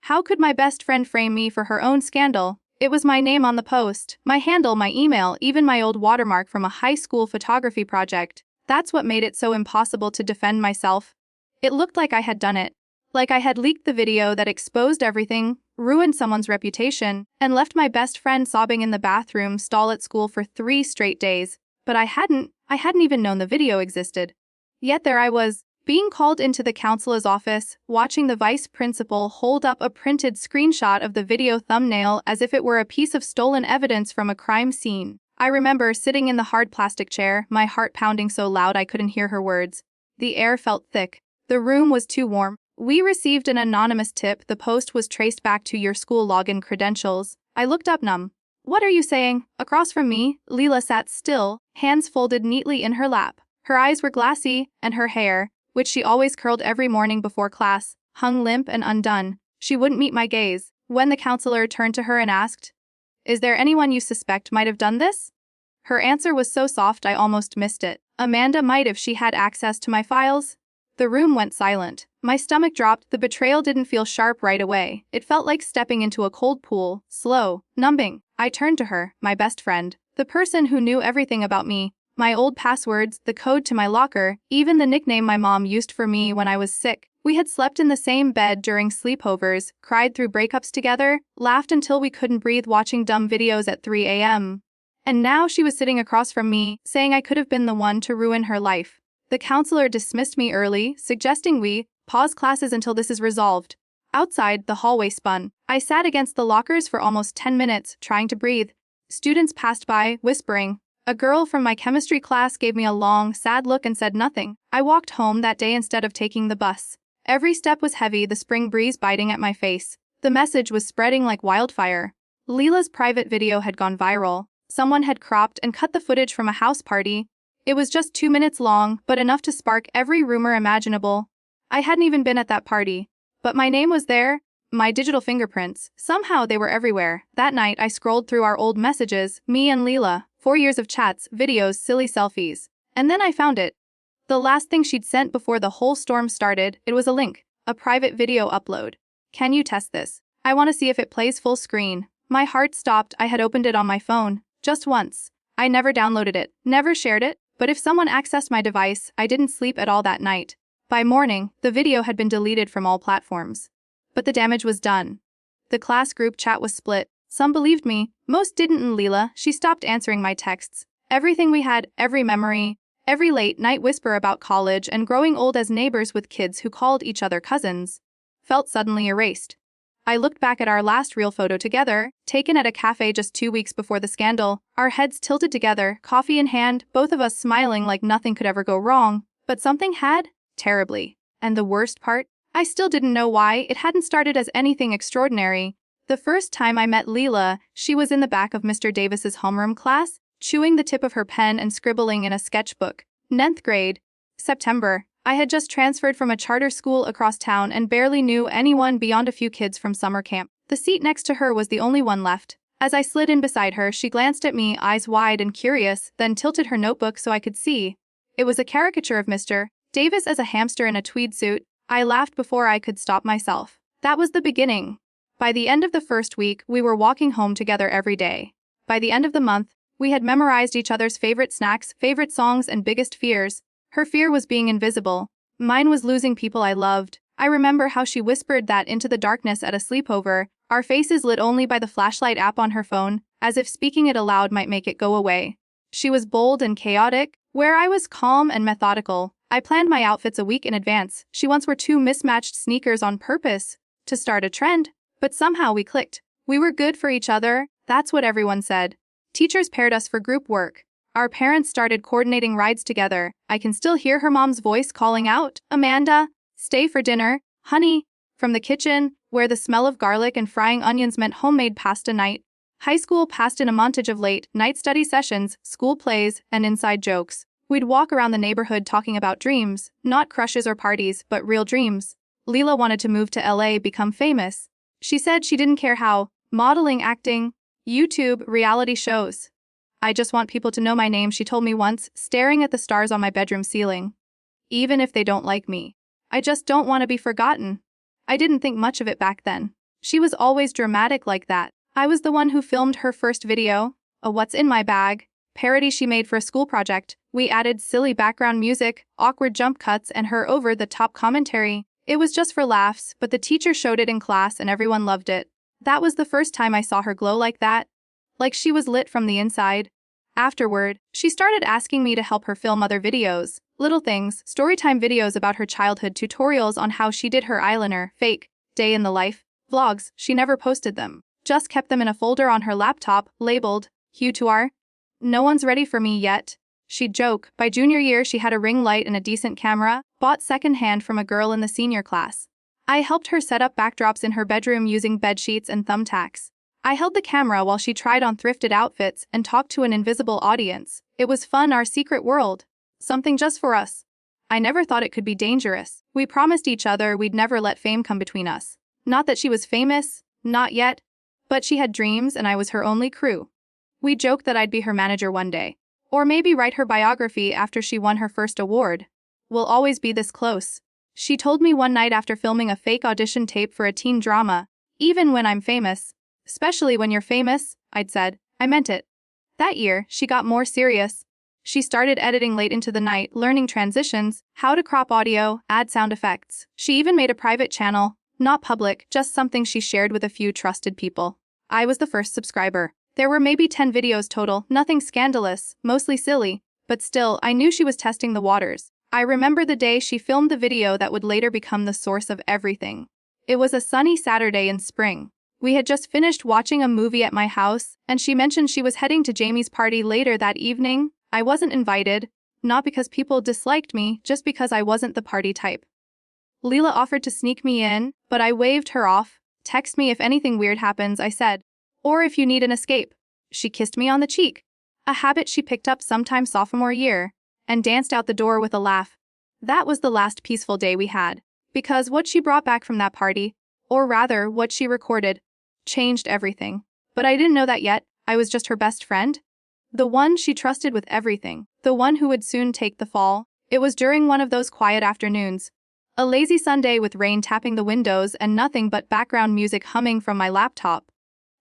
How could my best friend frame me for her own scandal? It was my name on the post, my handle, my email, even my old watermark from a high school photography project. That's what made it so impossible to defend myself. It looked like I had done it. Like I had leaked the video that exposed everything, ruined someone's reputation, and left my best friend sobbing in the bathroom stall at school for 3 straight days. But I hadn't even known the video existed. Yet there I was, being called into the counselor's office, watching the vice principal hold up a printed screenshot of the video thumbnail as if it were a piece of stolen evidence from a crime scene. I remember sitting in the hard plastic chair, my heart pounding so loud I couldn't hear her words. The air felt thick. The room was too warm. We received an anonymous tip. The post was traced back to your school login credentials. I looked up numb. What are you saying? Across from me, Leela sat still, hands folded neatly in her lap. Her eyes were glassy, and her hair, which she always curled every morning before class, hung limp and undone. She wouldn't meet my gaze. When the counselor turned to her and asked, "Is there anyone you suspect might have done this?" Her answer was so soft I almost missed it. Amanda might if she had access to my files. The room went silent. My stomach dropped. The betrayal didn't feel sharp right away. It felt like stepping into a cold pool, slow, numbing. I turned to her, my best friend, the person who knew everything about me. My old passwords, the code to my locker, even the nickname my mom used for me when I was sick. We had slept in the same bed during sleepovers, cried through breakups together, laughed until we couldn't breathe watching dumb videos at 3 a.m. And now she was sitting across from me, saying I could have been the one to ruin her life. The counselor dismissed me early, suggesting we pause classes until this is resolved. Outside, the hallway spun. I sat against the lockers for almost 10 minutes, trying to breathe. Students passed by, whispering. A girl from my chemistry class gave me a long, sad look and said nothing. I walked home that day instead of taking the bus. Every step was heavy, the spring breeze biting at my face. The message was spreading like wildfire. Leela's private video had gone viral. Someone had cropped and cut the footage from a house party. It was just 2 minutes long, but enough to spark every rumor imaginable. I hadn't even been at that party. But my name was there, my digital fingerprints. Somehow they were everywhere. That night I scrolled through our old messages, me and Leela. 4 years of chats, videos, silly selfies. And then I found it. The last thing she'd sent before the whole storm started, it was a link, a private video upload. Can you test this? I want to see if it plays full screen. My heart stopped. I had opened it on my phone, just once. I never downloaded it, never shared it, but if someone accessed my device, I didn't sleep at all that night. By morning, the video had been deleted from all platforms. But the damage was done. The class group chat was split. Some believed me, most didn't. And Leela, she stopped answering my texts. Everything we had, every memory, every late-night whisper about college and growing old as neighbors with kids who called each other cousins, felt suddenly erased. I looked back at our last real photo together, taken at a cafe just 2 weeks before the scandal, our heads tilted together, coffee in hand, both of us smiling like nothing could ever go wrong. But something had, terribly. And the worst part? I still didn't know why. It hadn't started as anything extraordinary. The first time I met Leela, she was in the back of Mr. Davis's homeroom class, chewing the tip of her pen and scribbling in a sketchbook. 9th grade. September. I had just transferred from a charter school across town and barely knew anyone beyond a few kids from summer camp. The seat next to her was the only one left. As I slid in beside her, she glanced at me, eyes wide and curious, then tilted her notebook so I could see. It was a caricature of Mr. Davis as a hamster in a tweed suit. I laughed before I could stop myself. That was the beginning. By the end of the first week, we were walking home together every day. By the end of the month, we had memorized each other's favorite snacks, favorite songs, and biggest fears. Her fear was being invisible. Mine was losing people I loved. I remember how she whispered that into the darkness at a sleepover, our faces lit only by the flashlight app on her phone, as if speaking it aloud might make it go away. She was bold and chaotic, where I was calm and methodical. I planned my outfits a week in advance. She once wore 2 mismatched sneakers on purpose to start a trend. But somehow we clicked. We were good for each other, that's what everyone said. Teachers paired us for group work. Our parents started coordinating rides together. I can still hear her mom's voice calling out, "Amanda, stay for dinner, honey," from the kitchen, where the smell of garlic and frying onions meant homemade pasta night. High school passed in a montage of late-night study sessions, school plays, and inside jokes. We'd walk around the neighborhood talking about dreams, not crushes or parties, but real dreams. Leela wanted to move to LA, become famous. She said she didn't care how, modeling, acting, YouTube, reality shows. "I just want people to know my name," she told me once, staring at the stars on my bedroom ceiling. "Even if they don't like me. I just don't want to be forgotten." I didn't think much of it back then. She was always dramatic like that. I was the one who filmed her first video, a "What's in my bag" parody she made for a school project. We added silly background music, awkward jump cuts, and her over-the-top commentary. It was just for laughs, but the teacher showed it in class and everyone loved it. That was the first time I saw her glow like that. Like she was lit from the inside. Afterward, she started asking me to help her film other videos. Little things, storytime videos about her childhood, tutorials on how she did her eyeliner, fake, day in the life, vlogs. She never posted them. Just kept them in a folder on her laptop, labeled, Hue2R. No one's ready for me yet. She'd joke. By junior year she had a ring light and a decent camera, bought secondhand from a girl in the senior class. I helped her set up backdrops in her bedroom using bedsheets and thumbtacks. I held the camera while she tried on thrifted outfits and talked to an invisible audience. It was fun, our secret world. Something just for us. I never thought it could be dangerous. We promised each other we'd never let fame come between us. Not that she was famous, not yet, but she had dreams and I was her only crew. We joked that I'd be her manager one day. Or maybe write her biography after she won her first award. We'll always be this close. She told me one night after filming a fake audition tape for a teen drama, "Even when I'm famous, especially when you're famous," I'd said. I meant it. That year, she got more serious. She started editing late into the night, learning transitions, how to crop audio, add sound effects. She even made a private channel, not public, just something she shared with a few trusted people. I was the first subscriber. There were maybe 10 videos total, nothing scandalous, mostly silly, but still, I knew she was testing the waters. I remember the day she filmed the video that would later become the source of everything. It was a sunny Saturday in spring. We had just finished watching a movie at my house, and she mentioned she was heading to Jamie's party later that evening. I wasn't invited, not because people disliked me, just because I wasn't the party type. Leela offered to sneak me in, but I waved her off. "Text me if anything weird happens," I said. "Or if you need an escape." She kissed me on the cheek, a habit she picked up sometime sophomore year, and danced out the door with a laugh. That was the last peaceful day we had, because what she brought back from that party, or rather what she recorded, changed everything. But I didn't know that yet. I was just her best friend. The one she trusted with everything, the one who would soon take the fall. It was during one of those quiet afternoons, a lazy Sunday with rain tapping the windows and nothing but background music humming from my laptop,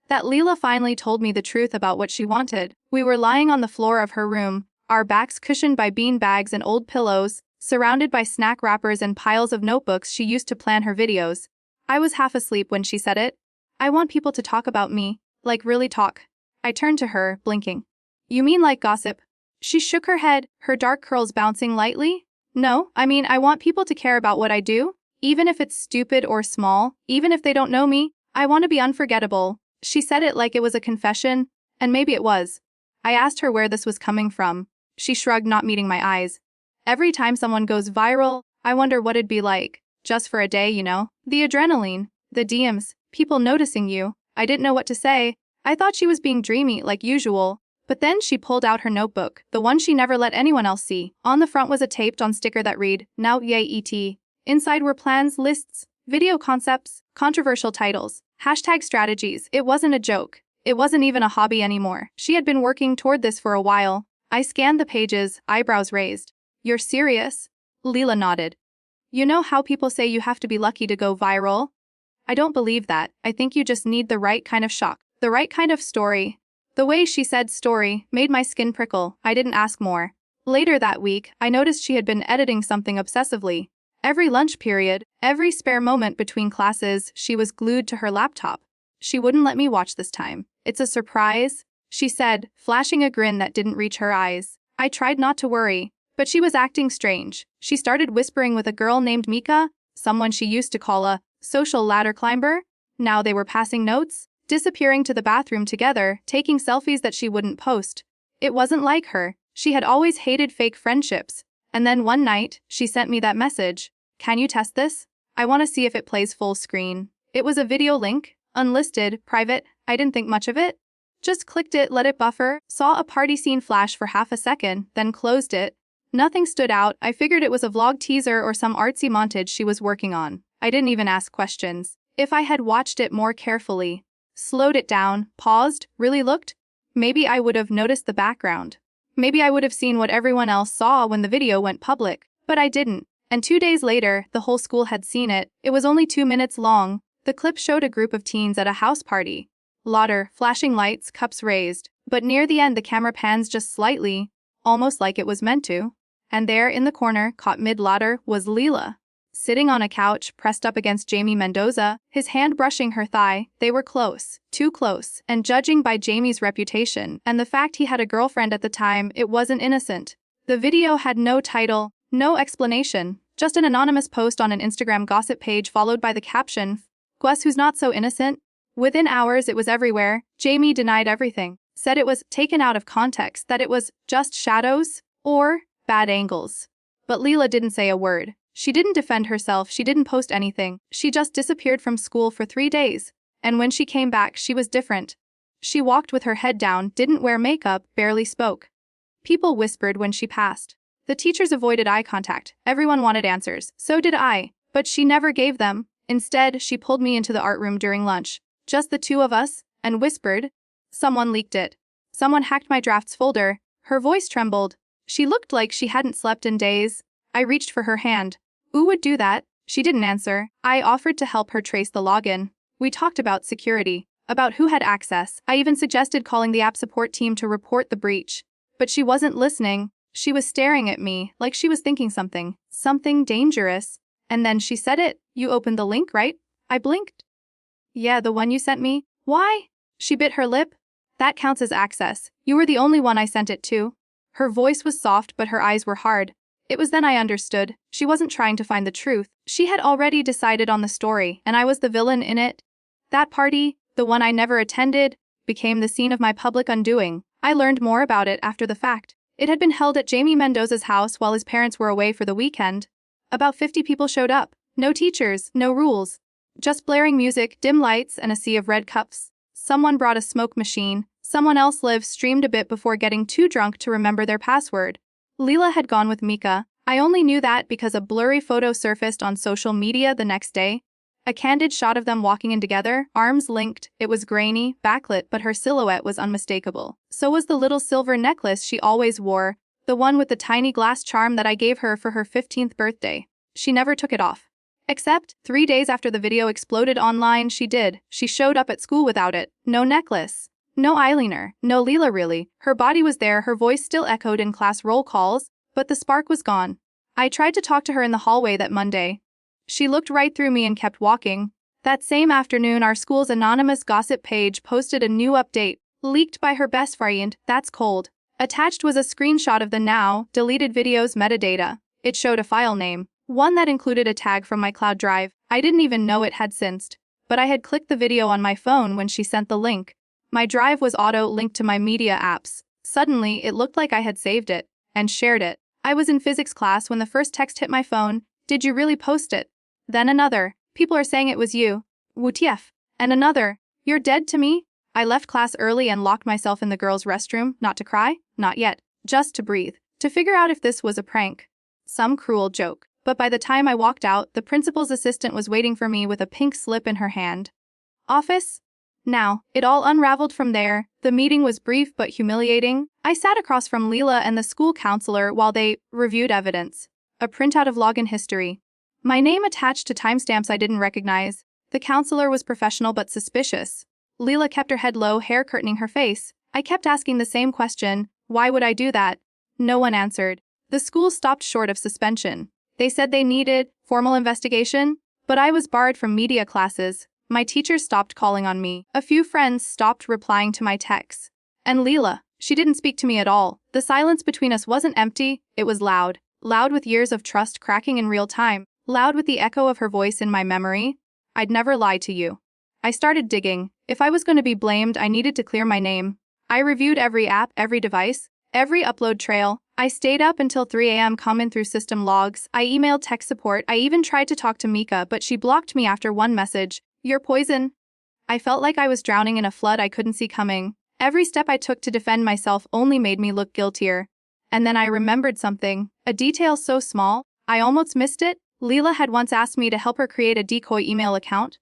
that Leela finally told me the truth about what she wanted. We were lying on the floor of her room, our backs cushioned by bean bags and old pillows, surrounded by snack wrappers and piles of notebooks she used to plan her videos. I was half asleep when she said it. "I want people to talk about me, like really talk." I turned to her, blinking. "You mean like gossip?" She shook her head, her dark curls bouncing lightly. "No, I mean I want people to care about what I do, even if it's stupid or small, even if they don't know me. I want to be unforgettable." She said it like it was a confession, and maybe it was. I asked her where this was coming from. She shrugged, not meeting my eyes. "Every time someone goes viral, I wonder what it'd be like. Just for a day, you know? The adrenaline, the DMs, people noticing you." I didn't know what to say. I thought she was being dreamy, like usual. But then she pulled out her notebook, the one she never let anyone else see. On the front was a taped-on sticker that read, "Now yay ET." Inside were plans, lists, video concepts, controversial titles, hashtag strategies. It wasn't a joke. It wasn't even a hobby anymore. She had been working toward this for a while. I scanned the pages, eyebrows raised. "You're serious?" Leela nodded. "You know how people say you have to be lucky to go viral? I don't believe that. I think you just need the right kind of shock, the right kind of story." The way she said story made my skin prickle. I didn't ask more. Later that week, I noticed she had been editing something obsessively. Every lunch period, every spare moment between classes, she was glued to her laptop. She wouldn't let me watch this time. "It's a surprise," she said, flashing a grin that didn't reach her eyes. I tried not to worry, but she was acting strange. She started whispering with a girl named Mika, someone she used to call a social ladder climber. Now they were passing notes, disappearing to the bathroom together, taking selfies that she wouldn't post. It wasn't like her. She had always hated fake friendships. And then one night, she sent me that message. "Can you test this? I want to see if it plays full screen." It was a video link, unlisted, private. I didn't think much of it. Just clicked it, let it buffer, saw a party scene flash for half a second, then closed it. Nothing stood out. I figured it was a vlog teaser or some artsy montage she was working on. I didn't even ask questions. If I had watched it more carefully, slowed it down, paused, really looked, maybe I would have noticed the background. Maybe I would have seen what everyone else saw when the video went public. But I didn't. And 2 days later, the whole school had seen it. It was only 2 minutes long. The clip showed a group of teens at a house party. Laughter, flashing lights, cups raised. But near the end the camera pans just slightly, almost like it was meant to. And there in the corner, caught mid-laughter, was Leela. Sitting on a couch, pressed up against Jamie Mendoza, his hand brushing her thigh. They were close, too close, and judging by Jamie's reputation and the fact he had a girlfriend at the time, it wasn't innocent. The video had no title, no explanation, just an anonymous post on an Instagram gossip page followed by the caption, "Guess who's not so innocent?" Within hours it was everywhere. Jamie denied everything, said it was taken out of context, that it was just shadows or bad angles. But Leela didn't say a word. She didn't defend herself, she didn't post anything. She just disappeared from school for 3 days. And when she came back, she was different. She walked with her head down, didn't wear makeup, barely spoke. People whispered when she passed. The teachers avoided eye contact. Everyone wanted answers. So did I. But she never gave them. Instead, she pulled me into the art room during lunch. Just the two of us, and whispered. Someone leaked it. Someone hacked my drafts folder. Her voice trembled. She looked like she hadn't slept in days. I reached for her hand. Who would do that? She didn't answer. I offered to help her trace the login. We talked about security, about who had access. I even suggested calling the app support team to report the breach. But she wasn't listening. She was staring at me, like she was thinking something dangerous. And then she said it. "You opened the link, right?" I blinked. "Yeah, the one you sent me." "Why?" She bit her lip. "That counts as access. You were the only one I sent it to." Her voice was soft, but her eyes were hard. It was then I understood. She wasn't trying to find the truth. She had already decided on the story, and I was the villain in it. That party, the one I never attended, became the scene of my public undoing. I learned more about it after the fact. It had been held at Jamie Mendoza's house while his parents were away for the weekend. About 50 people showed up. No teachers, no rules. Just blaring music, dim lights, and a sea of red cups. Someone brought a smoke machine. Someone else live streamed a bit before getting too drunk to remember their password. Leela had gone with Mika. I only knew that because a blurry photo surfaced on social media the next day. A candid shot of them walking in together, arms linked. It was grainy, backlit, but her silhouette was unmistakable. So was the little silver necklace she always wore, the one with the tiny glass charm that I gave her for her 15th birthday. She never took it off. Except, 3 days after the video exploded online, she did. She showed up at school without it. No necklace. No eyeliner. No Leela really. Her body was there, her voice still echoed in class roll calls, but the spark was gone. I tried to talk to her in the hallway that Monday. She looked right through me and kept walking. That same afternoon, our school's anonymous gossip page posted a new update, leaked by her best friend. That's cold. Attached was a screenshot of the now deleted video's metadata. It showed a file name, one that included a tag from my cloud drive. I didn't even know it had synced, but I had clicked the video on my phone when she sent the link. My drive was auto-linked to my media apps. Suddenly, it looked like I had saved it and shared it. I was in physics class when the first text hit my phone. "Did you really post it?" Then another. "People are saying it was you. WTF?" And another. "You're dead to me?" I left class early and locked myself in the girls' restroom, not to cry, not yet, just to breathe, to figure out if this was a prank. Some cruel joke. But by the time I walked out, the principal's assistant was waiting for me with a pink slip in her hand. "Office?" Now, it all unraveled from there. The meeting was brief but humiliating. I sat across from Leela and the school counselor while they reviewed evidence. A printout of login history. My name attached to timestamps I didn't recognize. The counselor was professional but suspicious. Leela kept her head low, hair curtaining her face. I kept asking the same question, why would I do that? No one answered. The school stopped short of suspension. They said they needed formal investigation, but I was barred from media classes. My teachers stopped calling on me. A few friends stopped replying to my texts. And Leela, she didn't speak to me at all. The silence between us wasn't empty, it was loud. Loud with years of trust cracking in real time. Loud with the echo of her voice in my memory. "I'd never lie to you." I started digging. If I was going to be blamed, I needed to clear my name. I reviewed every app, every device, every upload trail. I stayed up until 3 a.m. combing through system logs. I emailed tech support. I even tried to talk to Mika, but she blocked me after one message. "You're poison." I felt like I was drowning in a flood I couldn't see coming. Every step I took to defend myself only made me look guiltier. And then I remembered something, a detail so small, I almost missed it. Leela had once asked me to help her create a decoy email account.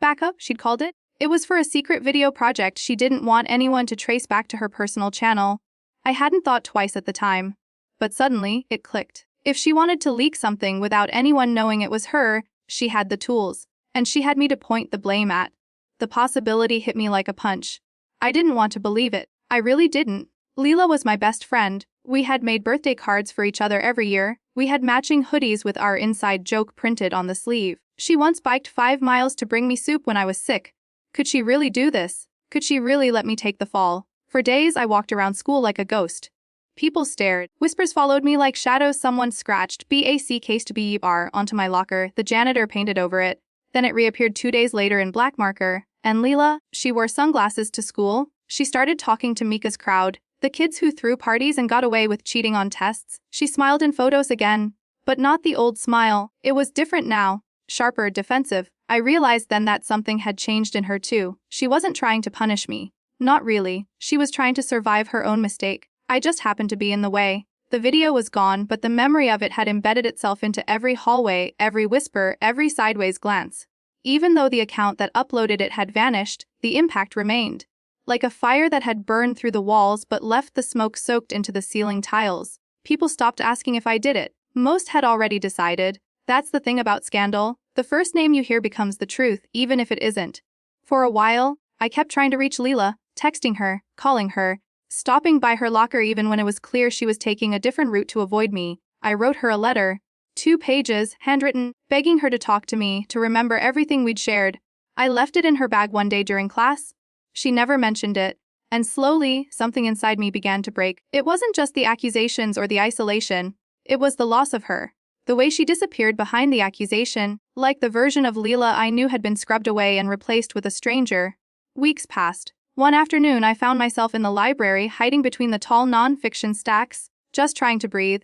Backup, she'd called it. It was for a secret video project she didn't want anyone to trace back to her personal channel. I hadn't thought twice at the time. But suddenly, it clicked. If she wanted to leak something without anyone knowing it was her, she had the tools. And she had me to point the blame at. The possibility hit me like a punch. I didn't want to believe it. I really didn't. Leela was my best friend. We had made birthday cards for each other every year. We had matching hoodies with our inside joke printed on the sleeve. She once biked 5 miles to bring me soup when I was sick. Could she really do this? Could she really let me take the fall? For days I walked around school like a ghost. People stared. Whispers followed me like shadows. Someone scratched BACK onto my locker. The janitor painted over it. Then it reappeared 2 days later in black marker. And Leela, she wore sunglasses to school. She started talking to Mika's crowd, the kids who threw parties and got away with cheating on tests. She smiled in photos again. But not the old smile. It was different now. Sharper, defensive. I realized then that something had changed in her too. She wasn't trying to punish me. Not really. She was trying to survive her own mistake. I just happened to be in the way. The video was gone, but the memory of it had embedded itself into every hallway, every whisper, every sideways glance. Even though the account that uploaded it had vanished, the impact remained. Like a fire that had burned through the walls but left the smoke soaked into the ceiling tiles. People stopped asking if I did it. Most had already decided. That's the thing about scandal. The first name you hear becomes the truth, even if it isn't. For a while, I kept trying to reach Leela, texting her, calling her, stopping by her locker even when it was clear she was taking a different route to avoid me. I wrote her a letter. 2 pages, handwritten, begging her to talk to me, to remember everything we'd shared. I left it in her bag one day during class. She never mentioned it. And slowly, something inside me began to break. It wasn't just the accusations or the isolation. It was the loss of her. The way she disappeared behind the accusation, like the version of Leela I knew had been scrubbed away and replaced with a stranger. Weeks passed. One afternoon I found myself in the library hiding between the tall non-fiction stacks, just trying to breathe.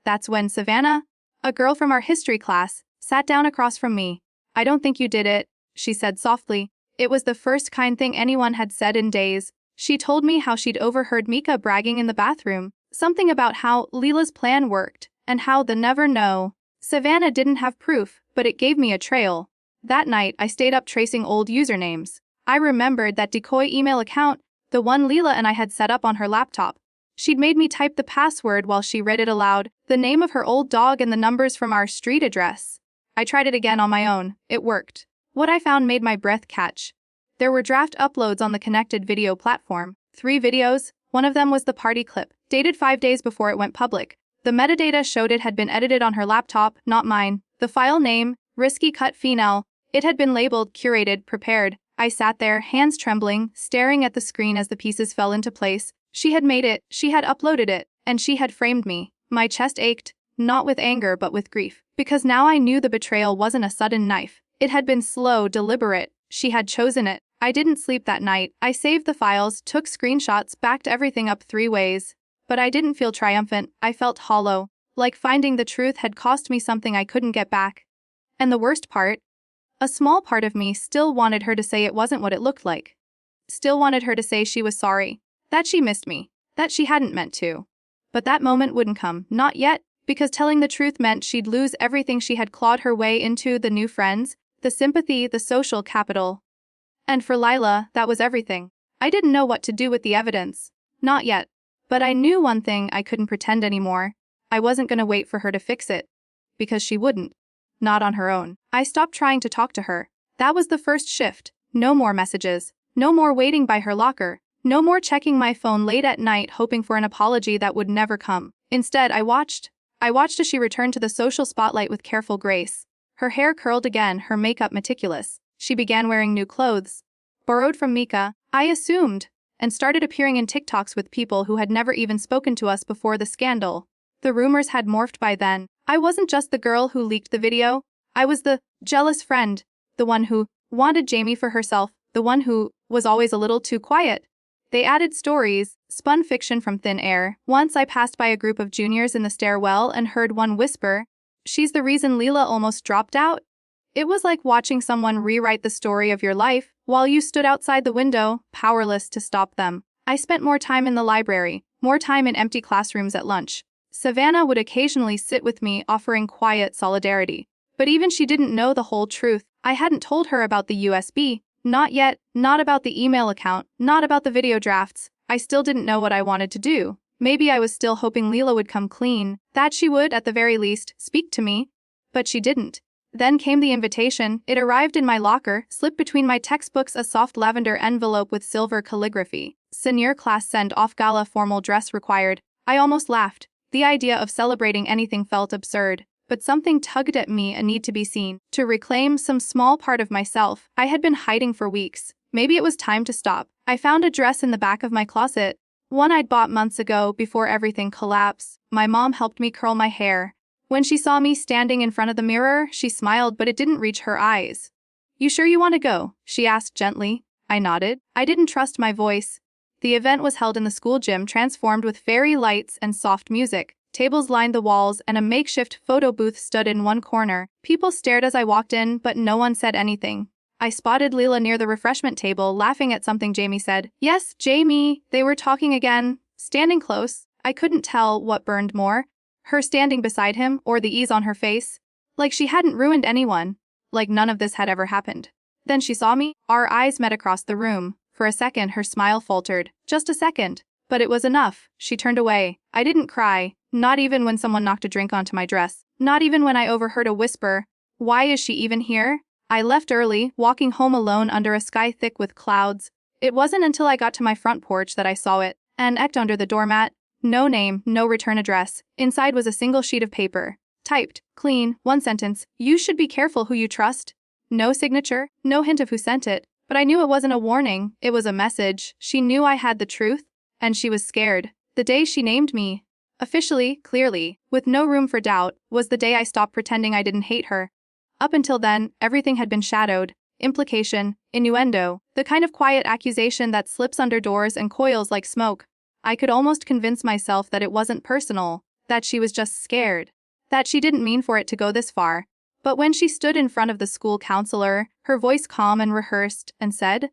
That's when Savannah, a girl from our history class, sat down across from me. "I don't think you did it," she said softly. It was the first kind thing anyone had said in days. She told me how she'd overheard Mika bragging in the bathroom, something about how Leela's plan worked, and how the never know. Savannah didn't have proof, but it gave me a trail. That night I stayed up tracing old usernames. I remembered that decoy email account, the one Leela and I had set up on her laptop. She'd made me type the password while she read it aloud, the name of her old dog and the numbers from our street address. I tried it again on my own. It worked. What I found made my breath catch. There were draft uploads on the connected video platform. 3 videos. One of them was the party clip, dated 5 days before it went public. The metadata showed it had been edited on her laptop, not mine. The file name, Risky Cut Female. It had been labeled, curated, prepared. I sat there, hands trembling, staring at the screen as the pieces fell into place. She had made it, she had uploaded it, and she had framed me. My chest ached, not with anger but with grief, because now I knew the betrayal wasn't a sudden knife. It had been slow, deliberate. She had chosen it. I didn't sleep that night. I saved the files, took screenshots, backed everything up 3 ways. But I didn't feel triumphant. I felt hollow, like finding the truth had cost me something I couldn't get back. And the worst part? A small part of me still wanted her to say it wasn't what it looked like. Still wanted her to say she was sorry, that she missed me, that she hadn't meant to. But that moment wouldn't come, not yet, because telling the truth meant she'd lose everything she had clawed her way into, the new friends, the sympathy, the social capital. And for Lila, that was everything. I didn't know what to do with the evidence. Not yet. But I knew one thing: I couldn't pretend anymore. I wasn't gonna wait for her to fix it. Because she wouldn't. Not on her own. I stopped trying to talk to her. That was the first shift. No more messages. No more waiting by her locker. No more checking my phone late at night hoping for an apology that would never come. Instead, I watched as she returned to the social spotlight with careful grace. Her hair curled again, her makeup meticulous. She began wearing new clothes. Borrowed from Mika, I assumed, and started appearing in TikToks with people who had never even spoken to us before the scandal. The rumors had morphed by then. I wasn't just the girl who leaked the video. I was the jealous friend, the one who wanted Jamie for herself, the one who was always a little too quiet. They added stories, spun fiction from thin air. Once I passed by a group of juniors in the stairwell and heard one whisper, "She's the reason Leela almost dropped out." It was like watching someone rewrite the story of your life while you stood outside the window, powerless to stop them. I spent more time in the library, more time in empty classrooms at lunch. Savannah would occasionally sit with me, offering quiet solidarity. But even she didn't know the whole truth. I hadn't told her about the USB. Not yet, not about the email account, not about the video drafts. I still didn't know what I wanted to do. Maybe I was still hoping Leela would come clean, that she would, at the very least, speak to me. But she didn't. Then came the invitation. It arrived in my locker, slipped between my textbooks, a soft lavender envelope with silver calligraphy. Senior class send-off, gala formal dress required. I almost laughed. The idea of celebrating anything felt absurd. But something tugged at me, a need to be seen, to reclaim some small part of myself I had been hiding for weeks. Maybe it was time to stop. I found a dress in the back of my closet, one I'd bought months ago before everything collapsed. My mom helped me curl my hair. When she saw me standing in front of the mirror, she smiled, but it didn't reach her eyes. "You sure you want to go?" she asked gently. I nodded. I didn't trust my voice. The event was held in the school gym, transformed with fairy lights and soft music. Tables lined the walls, and a makeshift photo booth stood in one corner. People stared as I walked in, but no one said anything. I spotted Leela near the refreshment table, laughing at something Jamie said. Yes, Jamie. They were talking again, standing close. I couldn't tell what burned more, her standing beside him or the ease on her face. Like she hadn't ruined anyone. Like none of this had ever happened. Then she saw me. Our eyes met across the room. For a second, her smile faltered. Just a second. But it was enough. She turned away. I didn't cry. Not even when someone knocked a drink onto my dress. Not even when I overheard a whisper. Why is she even here? I left early, walking home alone under a sky thick with clouds. It wasn't until I got to my front porch that I saw it. Annexed under the doormat. No name, no return address. Inside was a single sheet of paper. Typed, clean, one sentence. You should be careful who you trust. No signature, no hint of who sent it. But I knew it wasn't a warning. It was a message. She knew I had the truth. And she was scared. The day she named me, officially, clearly, with no room for doubt, was the day I stopped pretending I didn't hate her. Up until then, everything had been shadowed. Implication, innuendo, the kind of quiet accusation that slips under doors and coils like smoke. I could almost convince myself that it wasn't personal, that she was just scared, that she didn't mean for it to go this far. But when she stood in front of the school counselor, her voice calm and rehearsed, and said,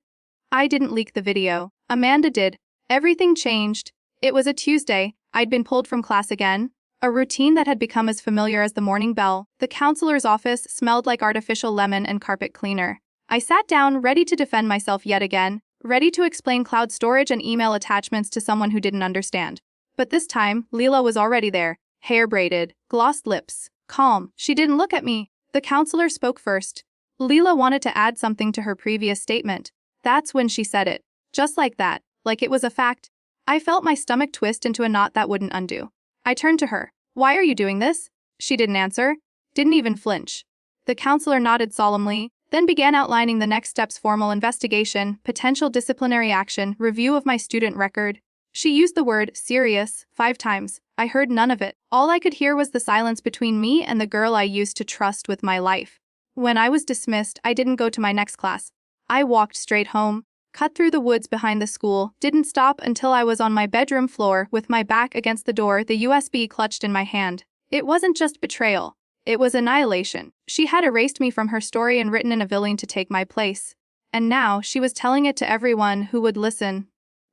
"I didn't leak the video. Amanda did," everything changed. It was a Tuesday. I'd been pulled from class again. A routine that had become as familiar as the morning bell. The counselor's office smelled like artificial lemon and carpet cleaner. I sat down, ready to defend myself yet again, ready to explain cloud storage and email attachments to someone who didn't understand. But this time, Leela was already there, hair braided, glossed lips, calm. She didn't look at me. The counselor spoke first. Leela wanted to add something to her previous statement. That's when she said it. Just like that, like it was a fact. I felt my stomach twist into a knot that wouldn't undo. I turned to her. "Why are you doing this?" She didn't answer, didn't even flinch. The counselor nodded solemnly, then began outlining the next steps: formal investigation, potential disciplinary action, review of my student record. She used the word serious 5 times. I heard none of it. All I could hear was the silence between me and the girl I used to trust with my life. When I was dismissed, I didn't go to my next class. I walked straight home, cut through the woods behind the school, didn't stop until I was on my bedroom floor with my back against the door, the USB clutched in my hand. It wasn't just betrayal. It was annihilation. She had erased me from her story and written in a villain to take my place. And now, she was telling it to everyone who would listen.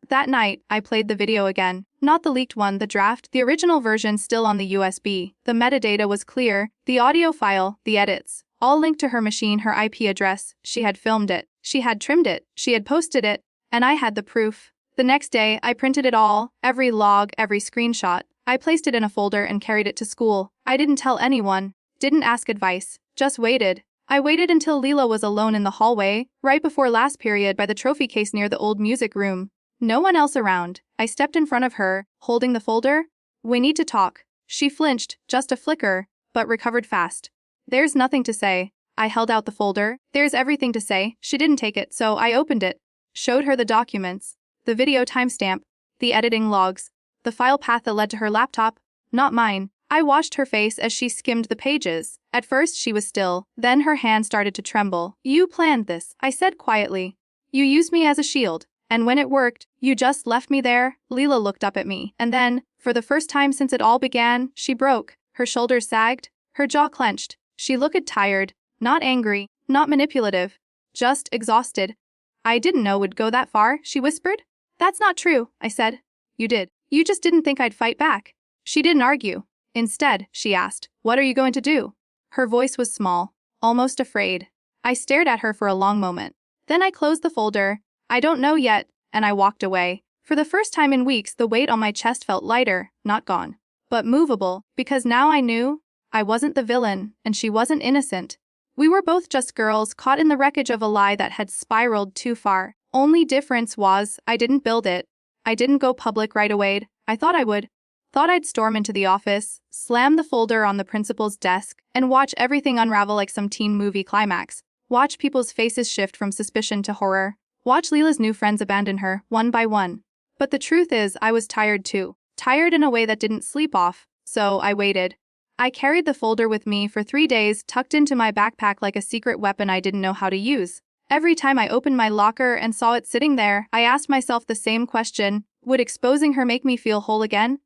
That night, I played the video again. Not the leaked one, the draft, the original version still on the USB. The metadata was clear, the audio file, the edits, all linked to her machine, her IP address. She had filmed it. She had trimmed it. She had posted it. And I had the proof. The next day, I printed it all, every log, every screenshot. I placed it in a folder and carried it to school. I didn't tell anyone. Didn't ask advice. Just waited. I waited until Leela was alone in the hallway, right before last period by the trophy case near the old music room. No one else around. I stepped in front of her, holding the folder. "We need to talk." She flinched, just a flicker, but recovered fast. "There's nothing to say." I held out the folder. "There's everything to say." She didn't take it, so I opened it. Showed her the documents. The video timestamp. The editing logs. The file path that led to her laptop. Not mine. I watched her face as she skimmed the pages. At first she was still, then her hand started to tremble. "You planned this," I said quietly. "You used me as a shield. And when it worked, you just left me there." Leela looked up at me, and then, for the first time since it all began, she broke. Her shoulders sagged, her jaw clenched. She looked tired, not angry, not manipulative, just exhausted. "I didn't know it would go that far," she whispered. "That's not true," I said. "You did. You just didn't think I'd fight back." She didn't argue. Instead, she asked, "What are you going to do?" Her voice was small, almost afraid. I stared at her for a long moment. Then I closed the folder. "I don't know yet," and I walked away. For the first time in weeks, the weight on my chest felt lighter, not gone, but movable, because now I knew I wasn't the villain, and she wasn't innocent. We were both just girls caught in the wreckage of a lie that had spiraled too far. Only difference was, I didn't build it. I didn't go public right away. I thought I would. Thought I'd storm into the office, slam the folder on the principal's desk, and watch everything unravel like some teen movie climax. Watch people's faces shift from suspicion to horror. Watch Leela's new friends abandon her, one by one. But the truth is, I was tired too. Tired in a way that didn't sleep off. So I waited. I carried the folder with me for 3 days, tucked into my backpack like a secret weapon I didn't know how to use. Every time I opened my locker and saw it sitting there, I asked myself the same question: would exposing her make me feel whole again?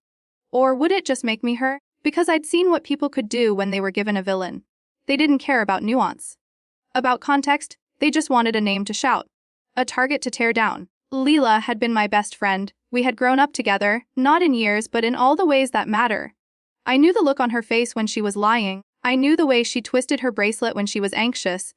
Or would it just make me her? Because I'd seen what people could do when they were given a villain. They didn't care about nuance. About context, they just wanted a name to shout. A target to tear down. Leela had been my best friend. We had grown up together, not in years but in all the ways that matter. I knew the look on her face when she was lying. I knew the way she twisted her bracelet when she was anxious.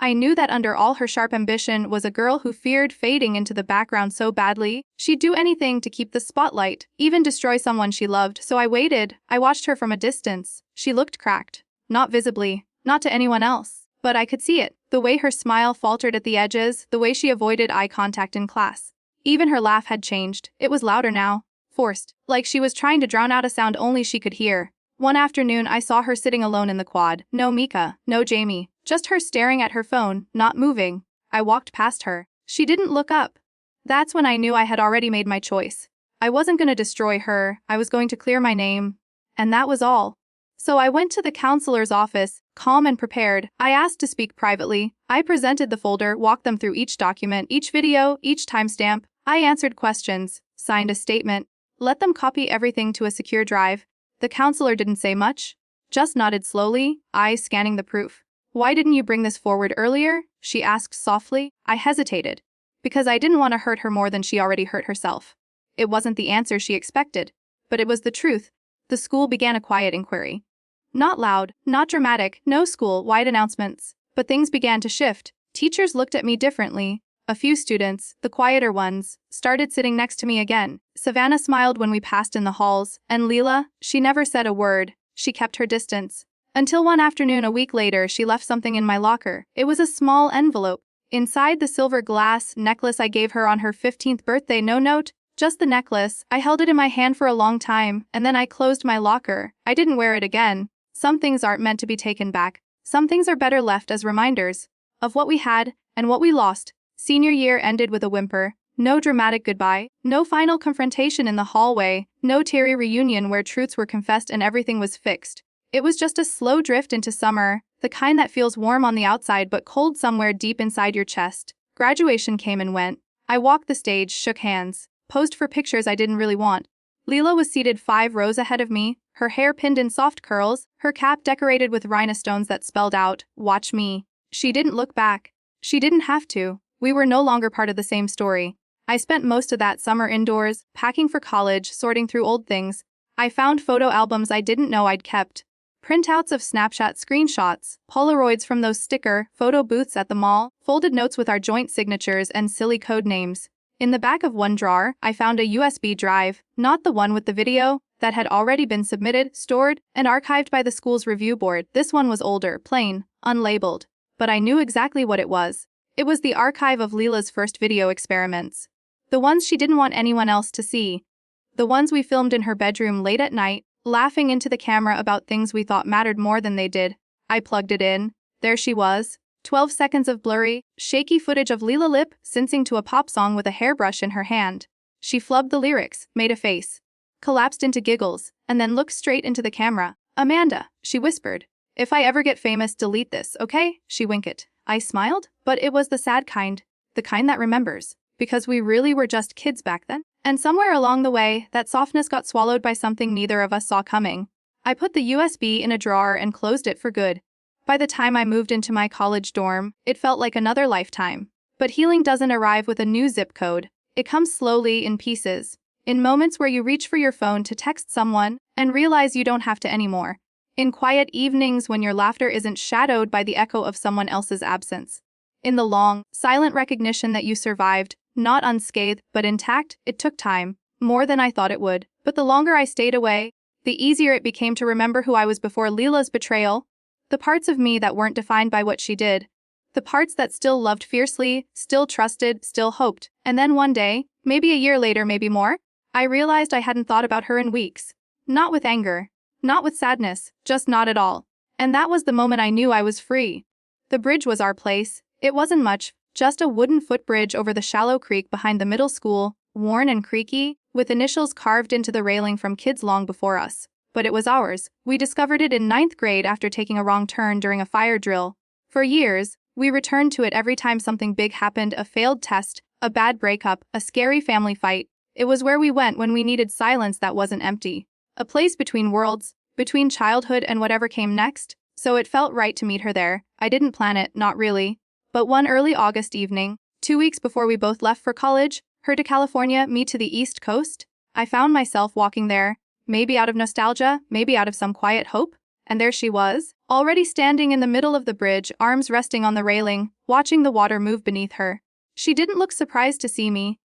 I knew that under all her sharp ambition was a girl who feared fading into the background so badly, she'd do anything to keep the spotlight, even destroy someone she loved. So I waited. I watched her from a distance. She looked cracked. Not visibly. Not to anyone else. But I could see it. The way her smile faltered at the edges, the way she avoided eye contact in class. Even her laugh had changed. It was louder now. Forced. Like she was trying to drown out a sound only she could hear. One afternoon I saw her sitting alone in the quad. No Mika, no Jamie. Just her staring at her phone, not moving. I walked past her. She didn't look up. That's when I knew I had already made my choice. I wasn't going to destroy her, I was going to clear my name. And that was all. So I went to the counselor's office, calm and prepared. I asked to speak privately. I presented the folder, walked them through each document, each video, each timestamp. I answered questions, signed a statement, let them copy everything to a secure drive. The counselor didn't say much, just nodded slowly, eyes scanning the proof. Why didn't you bring this forward earlier? She asked softly. I hesitated. Because I didn't want to hurt her more than she already hurt herself. It wasn't the answer she expected, but it was the truth. The school began a quiet inquiry. Not loud, not dramatic, no school-wide announcements. But things began to shift. Teachers looked at me differently. A few students, the quieter ones, started sitting next to me again. Savannah smiled when we passed in the halls, and Leela, she never said a word. She kept her distance. Until one afternoon a week later she left something in my locker. It was a small envelope. Inside the silver glass necklace I gave her on her 15th birthday. No note, just the necklace. I held it in my hand for a long time, and then I closed my locker. I didn't wear it again. Some things aren't meant to be taken back. Some things are better left as reminders of what we had and what we lost. Senior year ended with a whimper. No dramatic goodbye, no final confrontation in the hallway, no teary reunion where truths were confessed and everything was fixed. It was just a slow drift into summer, the kind that feels warm on the outside but cold somewhere deep inside your chest. Graduation came and went. I walked the stage, shook hands, posed for pictures I didn't really want. Leela was seated 5 rows ahead of me, her hair pinned in soft curls, her cap decorated with rhinestones that spelled out, "Watch me." She didn't look back. She didn't have to. We were no longer part of the same story. I spent most of that summer indoors, packing for college, sorting through old things. I found photo albums I didn't know I'd kept. Printouts of Snapchat screenshots, Polaroids from those sticker photo booths at the mall, folded notes with our joint signatures and silly code names. In the back of one drawer, I found a USB drive, not the one with the video, that had already been submitted, stored, and archived by the school's review board. This one was older, plain, unlabeled. But I knew exactly what it was. It was the archive of Leela's first video experiments. The ones she didn't want anyone else to see. The ones we filmed in her bedroom late at night, laughing into the camera about things we thought mattered more than they did. I plugged it in. There she was. 12 seconds of blurry, shaky footage of Leela lip syncing to a pop song with a hairbrush in her hand. She flubbed the lyrics, made a face, collapsed into giggles, and then looked straight into the camera. "Amanda," she whispered. "If I ever get famous, delete this, okay?" She winked. I smiled, but it was the sad kind, the kind that remembers. Because we really were just kids back then. And somewhere along the way, that softness got swallowed by something neither of us saw coming. I put the USB in a drawer and closed it for good. By the time I moved into my college dorm, it felt like another lifetime. But healing doesn't arrive with a new zip code. It comes slowly in pieces. In moments where you reach for your phone to text someone and realize you don't have to anymore. In quiet evenings when your laughter isn't shadowed by the echo of someone else's absence. In the long, silent recognition that you survived, not unscathed, but intact. It took time, more than I thought it would. But the longer I stayed away, the easier it became to remember who I was before Leela's betrayal. The parts of me that weren't defined by what she did. The parts that still loved fiercely, still trusted, still hoped. And then one day, maybe a year later, maybe more, I realized I hadn't thought about her in weeks. Not with anger. Not with sadness. Just not at all. And that was the moment I knew I was free. The bridge was our place. It wasn't much, just a wooden footbridge over the shallow creek behind the middle school, worn and creaky, with initials carved into the railing from kids long before us. But it was ours. We discovered it in 9th grade after taking a wrong turn during a fire drill. For years, we returned to it every time something big happened, a failed test, a bad breakup, a scary family fight. It was where we went when we needed silence that wasn't empty. A place between worlds, between childhood and whatever came next. So it felt right to meet her there. I didn't plan it, not really. But one early August evening, 2 weeks before we both left for college, her to California, me to the East Coast, I found myself walking there, maybe out of nostalgia, maybe out of some quiet hope. And there she was, already standing in the middle of the bridge, arms resting on the railing, watching the water move beneath her. She didn't look surprised to see me.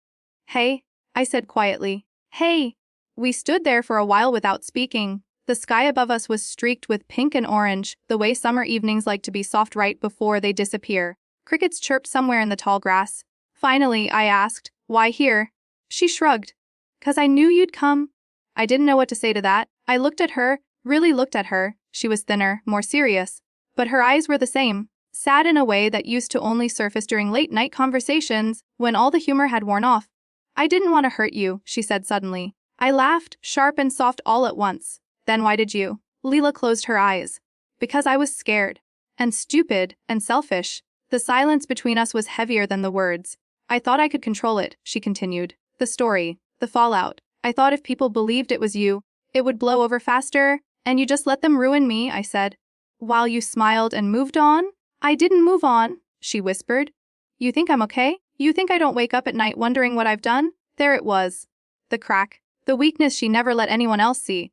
"Hey," I said quietly. "Hey." We stood there for a while without speaking. The sky above us was streaked with pink and orange, the way summer evenings like to be soft right before they disappear. Crickets chirped somewhere in the tall grass. Finally, I asked, "Why here?" She shrugged. "'Cause I knew you'd come." I didn't know what to say to that. I looked at her, really looked at her. She was thinner, more serious. But her eyes were the same, sad in a way that used to only surface during late-night conversations, when all the humor had worn off. "I didn't want to hurt you," she said suddenly. I laughed, sharp and soft all at once. "Then why did you?" Leela closed her eyes. "Because I was scared. And stupid, and selfish." The silence between us was heavier than the words. "I thought I could control it," she continued. "The story, the fallout. I thought if people believed it was you, it would blow over faster, and you just let them ruin me," I said. "While you smiled and moved on?" "I didn't move on," she whispered. "You think I'm okay? You think I don't wake up at night wondering what I've done?" There it was. The crack. The weakness she never let anyone else see.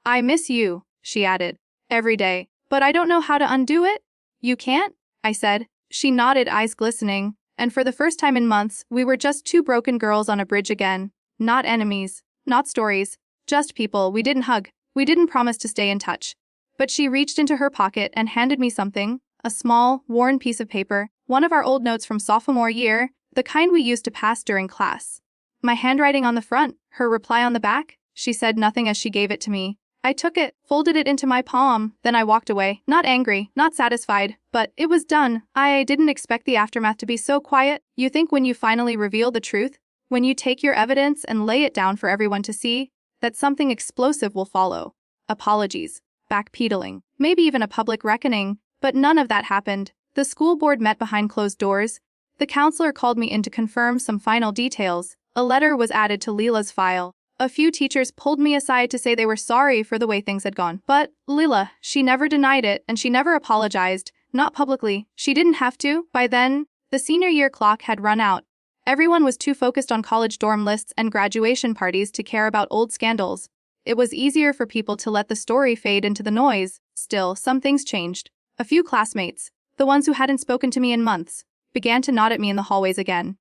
"I miss you," she added. "Every day. But I don't know how to undo it." "You can't?" I said. She nodded, eyes glistening. And for the first time in months, we were just two broken girls on a bridge again. Not enemies. Not stories. Just people. We didn't hug. We didn't promise to stay in touch. But she reached into her pocket and handed me something. A small, worn piece of paper. One of our old notes from sophomore year. The kind we used to pass during class. My handwriting on the front, her reply on the back. She said nothing as she gave it to me. I took it, folded it into my palm, then I walked away, not angry, not satisfied, but it was done. I didn't expect the aftermath to be so quiet. You think when you finally reveal the truth, when you take your evidence and lay it down for everyone to see, that something explosive will follow. Apologies, backpedaling, maybe even a public reckoning, but none of that happened. The school board met behind closed doors. The counselor called me in to confirm some final details. A letter was added to Leela's file. A few teachers pulled me aside to say they were sorry for the way things had gone. But Leela, she never denied it, and she never apologized. Not publicly. She didn't have to. By then, the senior year clock had run out. Everyone was too focused on college dorm lists and graduation parties to care about old scandals. It was easier for people to let the story fade into the noise. Still, some things changed. A few classmates, the ones who hadn't spoken to me in months, began to nod at me in the hallways again.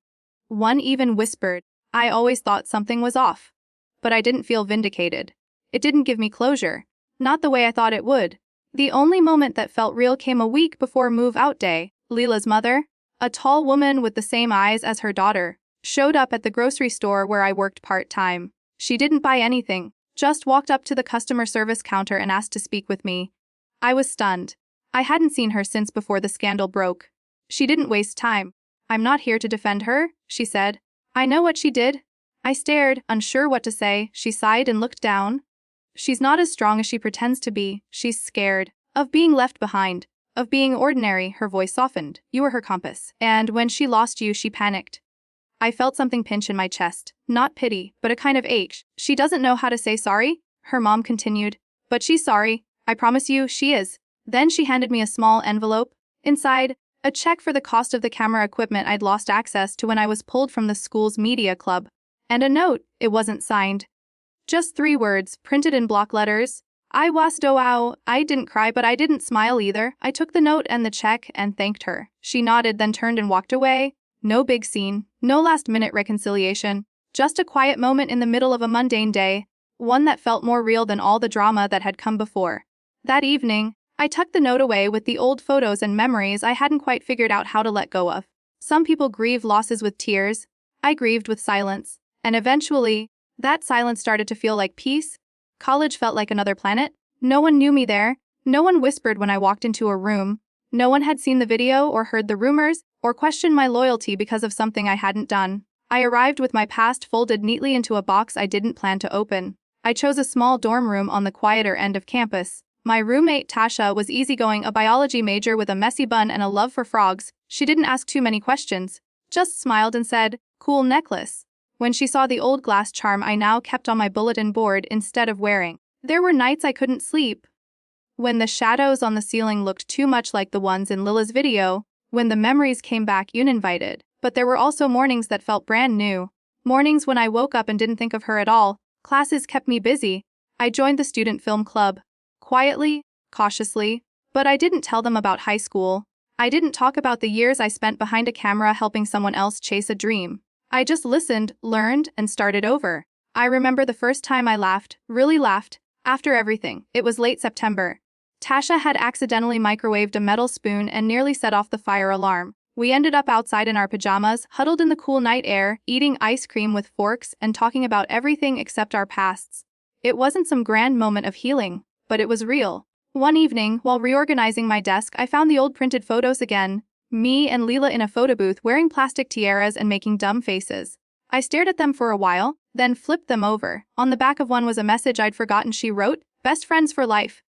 One even whispered, "I always thought something was off." But I didn't feel vindicated. It didn't give me closure. Not the way I thought it would. The only moment that felt real came a week before move-out day. Leela's mother, a tall woman with the same eyes as her daughter, showed up at the grocery store where I worked part-time. She didn't buy anything, just walked up to the customer service counter and asked to speak with me. I was stunned. I hadn't seen her since before the scandal broke. She didn't waste time. "I'm not here to defend her," she said. "I know what she did." I stared, unsure what to say. She sighed and looked down. "She's not as strong as she pretends to be. She's scared. Of being left behind. Of being ordinary." Her voice softened. "You were her compass. And when she lost you, she panicked." I felt something pinch in my chest. Not pity, but a kind of ache. "She doesn't know how to say sorry," her mom continued. "But she's sorry. I promise you, she is." Then she handed me a small envelope. Inside, a check for the cost of the camera equipment I'd lost access to when I was pulled from the school's media club. And a note. It wasn't signed. Just 3 words, printed in block letters. "I was doao." I didn't cry, but I didn't smile either. I took the note and the check and thanked her. She nodded, then turned and walked away. No big scene, no last-minute reconciliation. Just a quiet moment in the middle of a mundane day, one that felt more real than all the drama that had come before. That evening, I tucked the note away with the old photos and memories I hadn't quite figured out how to let go of. Some people grieve losses with tears. I grieved with silence. And eventually, that silence started to feel like peace. College felt like another planet. No one knew me there. No one whispered when I walked into a room. No one had seen the video or heard the rumors or questioned my loyalty because of something I hadn't done. I arrived with my past folded neatly into a box I didn't plan to open. I chose a small dorm room on the quieter end of campus. My roommate Tasha was easygoing, a biology major with a messy bun and a love for frogs. She didn't ask too many questions, just smiled and said, "Cool necklace," when she saw the old glass charm I now kept on my bulletin board instead of wearing. There were nights I couldn't sleep. When the shadows on the ceiling looked too much like the ones in Lila's video, when the memories came back uninvited. But there were also mornings that felt brand new. Mornings when I woke up and didn't think of her at all. Classes kept me busy. I joined the student film club. Quietly, cautiously, but I didn't tell them about high school. I didn't talk about the years I spent behind a camera helping someone else chase a dream. I just listened, learned, and started over. I remember the first time I laughed, really laughed, after everything. It was late September. Tasha had accidentally microwaved a metal spoon and nearly set off the fire alarm. We ended up outside in our pajamas, huddled in the cool night air, eating ice cream with forks and talking about everything except our pasts. It wasn't some grand moment of healing, but it was real. One evening, while reorganizing my desk, I found the old printed photos again. Me and Leela in a photo booth wearing plastic tiaras and making dumb faces. I stared at them for a while, then flipped them over. On the back of one was a message I'd forgotten. She wrote, "Best friends for life."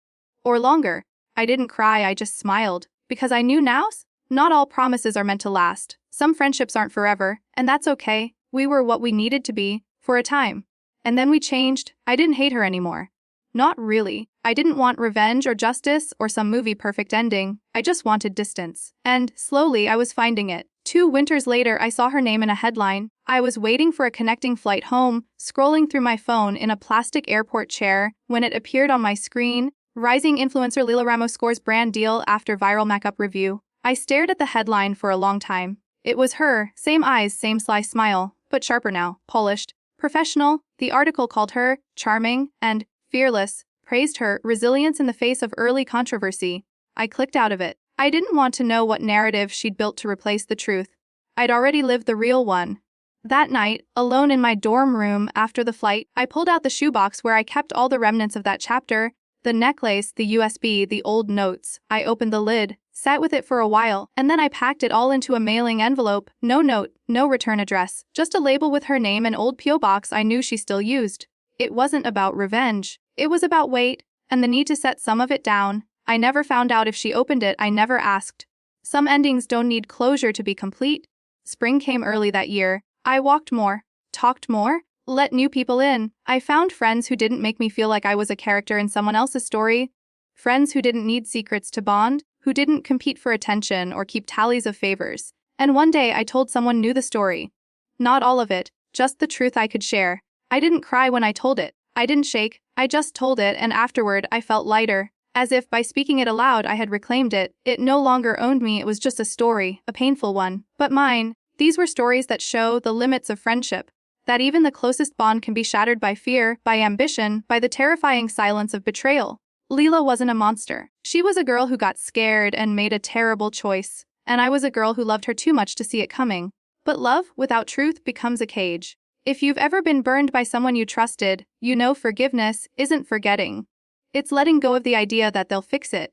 Or longer. I didn't cry, I just smiled. Because I knew now, not all promises are meant to last. Some friendships aren't forever, and that's okay. We were what we needed to be, for a time. And then we changed. I didn't hate her anymore. Not really. I didn't want revenge or justice or some movie perfect ending. I just wanted distance. And, slowly, I was finding it. 2 winters later, I saw her name in a headline. I was waiting for a connecting flight home, scrolling through my phone in a plastic airport chair, when it appeared on my screen. Rising influencer Lila Ramos scores brand deal after viral makeup review. I stared at the headline for a long time. It was her, same eyes, same sly smile, but sharper now, polished, professional. The article called her charming and fearless, praised her resilience in the face of early controversy. I clicked out of it. I didn't want to know what narrative she'd built to replace the truth. I'd already lived the real one. That night, alone in my dorm room after the flight, I pulled out the shoebox where I kept all the remnants of that chapter. The necklace, the USB, the old notes. I opened the lid, sat with it for a while, and then I packed it all into a mailing envelope. No note, no return address, just a label with her name and old P.O. box I knew she still used. It wasn't about revenge. It was about weight, and the need to set some of it down. I never found out if she opened it, I never asked. Some endings don't need closure to be complete. Spring came early that year. I walked more, talked more, let new people in. I found friends who didn't make me feel like I was a character in someone else's story. Friends who didn't need secrets to bond, who didn't compete for attention or keep tallies of favors. And one day I told someone new the story. Not all of it, just the truth I could share. I didn't cry when I told it. I didn't shake, I just told it, and afterward I felt lighter. As if by speaking it aloud I had reclaimed it. It no longer owned me, it was just a story, a painful one. But mine. These were stories that show the limits of friendship. That even the closest bond can be shattered by fear, by ambition, by the terrifying silence of betrayal. Leela wasn't a monster. She was a girl who got scared and made a terrible choice. And I was a girl who loved her too much to see it coming. But love, without truth, becomes a cage. If you've ever been burned by someone you trusted, you know forgiveness isn't forgetting. It's letting go of the idea that they'll fix it.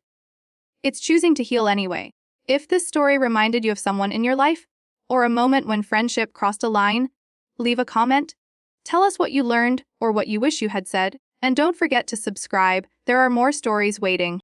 It's choosing to heal anyway. If this story reminded you of someone in your life, or a moment when friendship crossed a line, leave a comment. Tell us what you learned or what you wish you had said, and don't forget to subscribe. There are more stories waiting.